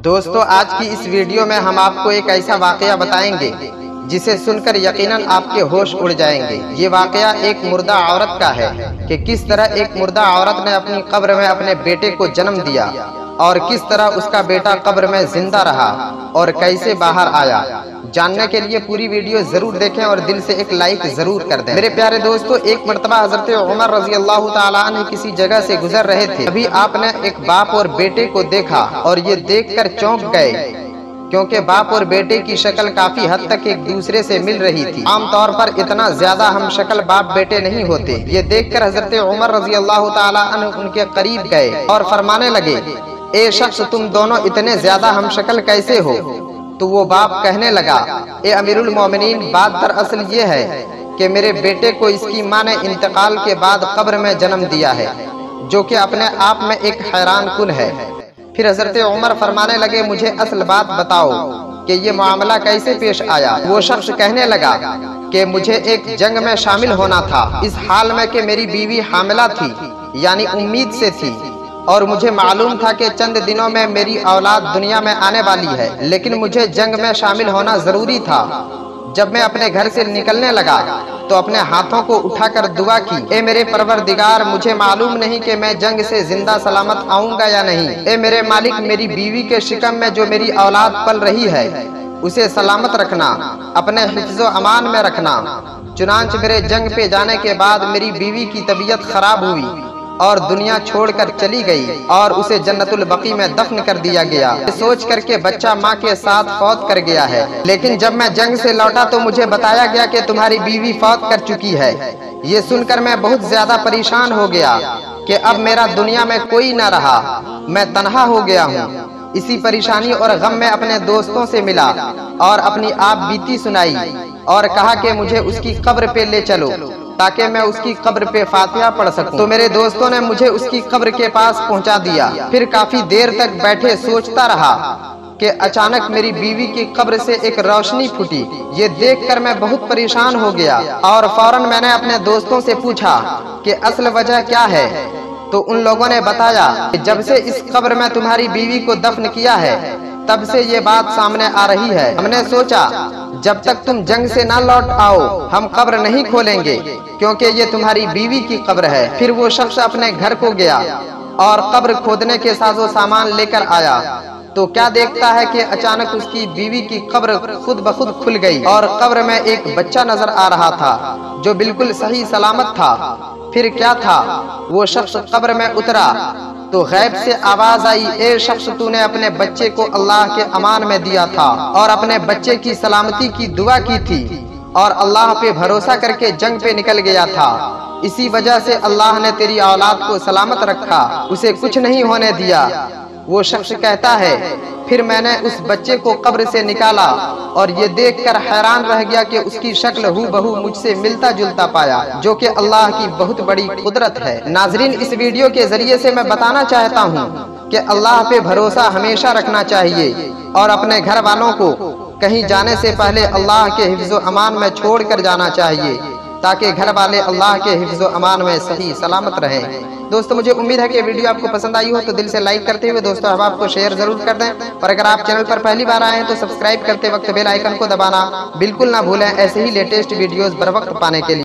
دوستو آج کی اس ویڈیو میں ہم آپ کو ایک ایسا واقعہ بتائیں گے جسے سن کر یقیناً آپ کے ہوش اڑ جائیں گے۔ یہ واقعہ ایک مردہ عورت کا ہے کہ کس طرح ایک مردہ عورت نے اپنی قبر میں اپنے بیٹے کو جنم دیا اور کس طرح اس کا بیٹا قبر میں زندہ رہا اور کیسے باہر آیا۔ جاننے کے لیے پوری ویڈیو ضرور دیکھیں اور دل سے ایک لائک ضرور کر دیں۔ میرے پیارے دوستو، ایک مرتبہ حضرت عمر رضی اللہ تعالیٰ عنہ کسی جگہ سے گزر رہے تھے۔ ابھی آپ نے ایک باپ اور بیٹے کو دیکھا اور یہ دیکھ کر چونک گئے کیونکہ باپ اور بیٹے کی شکل کافی حد تک ایک دوسرے سے مل رہی تھی۔ عام طور پر اتنا زیادہ ہم شکل باپ بیٹے نہیں ہوتے۔ یہ دیکھ کر حضرت عمر رضی اللہ تعالیٰ عنہ ان کے قریب گئے اور فرمانے لگے، اے شخص، تم دونوں اتنے زیادہ ہم شکل کیسے ہو؟ تو وہ باپ کہنے لگا، اے امیر المومنین، بات دراصل یہ ہے کہ میرے بیٹے کو اس کی ماں نے انتقال کے بعد قبر میں جنم دیا ہے، جو کہ اپنے آپ میں ایک حیران کن ہے۔ پھر حضرت عمر فرمانے لگے، مجھے اصل بات بتاؤ کہ یہ معاملہ کیسے پیش آیا؟ وہ شخص کہنے لگا کہ مجھے ایک جنگ میں شامل ہونا تھا، اس حال میں کہ میری بیوی حاملہ تھی، یعنی امید سے تھی، اور مجھے معلوم تھا کہ چند دنوں میں میری اولاد دنیا میں آنے والی ہے، لیکن مجھے جنگ میں شامل ہونا ضروری تھا۔ جب میں اپنے گھر سے نکلنے لگا تو اپنے ہاتھوں کو اٹھا کر دعا کی، اے میرے پروردگار، مجھے معلوم نہیں کہ میں جنگ سے زندہ سلامت آؤں گا یا نہیں۔ اے میرے مالک، میری بیوی کے شکم میں جو میری اولاد پل رہی ہے اسے سلامت رکھنا، اپنے حفظ و امان میں رکھنا۔ چنانچہ میرے جنگ پہ جانے کے بعد میری بیوی کی طبیعت خراب ہوئی اور دنیا چھوڑ کر چلی گئی اور اسے جنت البقیع میں دفن کر دیا گیا، سوچ کر کے بچہ ماں کے ساتھ فوت کر گیا ہے۔ لیکن جب میں جنگ سے لوٹا تو مجھے بتایا گیا کہ تمہاری بیوی فوت کر چکی ہے۔ یہ سن کر میں بہت زیادہ پریشان ہو گیا کہ اب میرا دنیا میں کوئی نہ رہا، میں تنہا ہو گیا ہوں۔ اسی پریشانی اور غم میں اپنے دوستوں سے ملا اور اپنی آپ بیتی سنائی اور کہا کہ مجھے اس کی قبر پہ لے چلو تاکہ میں اس کی قبر پہ فاتحہ پڑھ سکوں۔ تو میرے دوستوں نے مجھے اس کی قبر کے پاس پہنچا دیا۔ پھر کافی دیر تک بیٹھے سوچتا رہا کہ اچانک میری بیوی کی قبر سے ایک روشنی پھوٹی۔ یہ دیکھ کر میں بہت پریشان ہو گیا اور فوراً میں نے اپنے دوستوں سے پوچھا کہ اصل وجہ کیا ہے؟ تو ان لوگوں نے بتایا کہ جب سے اس قبر میں تمہاری بیوی کو دفن کیا ہے تب سے یہ بات سامنے آ رہی ہے۔ ہم نے سوچا جب تک تم جنگ سے نہ لوٹ آؤ ہم قبر نہیں کھولیں گے کیونکہ یہ تمہاری بیوی کی قبر ہے۔ پھر وہ شخص اپنے گھر کو گیا اور قبر کھودنے کے ساز و سامان لے کر آیا تو کیا دیکھتا ہے کہ اچانک اس کی بیوی کی قبر خود بخود کھل گئی اور قبر میں ایک بچہ نظر آ رہا تھا جو بالکل صحیح سلامت تھا۔ پھر کیا تھا، وہ شخص قبر میں اترا تو غیب سے آواز آئی، اے شخص، تو نے اپنے بچے کو اللہ کے امان میں دیا تھا اور اپنے بچے کی سلامتی کی دعا کی تھی اور اللہ پہ بھروسہ کر کے جنگ پہ نکل گیا تھا، اسی وجہ سے اللہ نے تیری اولاد کو سلامت رکھا، اسے کچھ نہیں ہونے دیا۔ وہ شخص کہتا ہے، پھر میں نے اس بچے کو قبر سے نکالا اور یہ دیکھ کر حیران رہ گیا کہ اس کی شکل ہو بہو مجھ سے ملتا جلتا پایا، جو کہ اللہ کی بہت بڑی قدرت ہے۔ ناظرین، اس ویڈیو کے ذریعے سے میں بتانا چاہتا ہوں کہ اللہ پہ بھروسہ ہمیشہ رکھنا چاہیے اور اپنے گھر والوں کو کہیں جانے سے پہلے اللہ کے حفظ و امان میں چھوڑ کر جانا چاہیے تاکہ گھر والے اللہ کے حفظ و امان میں صحیح سلامت رہیں۔ دوستو، مجھے امید ہے کہ ویڈیو آپ کو پسند آئی ہو تو دل سے لائک کرتے ہوئے دوستو احباب کو شیئر ضرور کر دیں، اور اگر آپ چینل پر پہلی بار آئے ہیں تو سبسکرائب کرتے وقت بیل آئیکن کو دبانا بالکل نہ بھولیں، ایسے ہی لیٹسٹ ویڈیوز بر وقت پانے کے لیے۔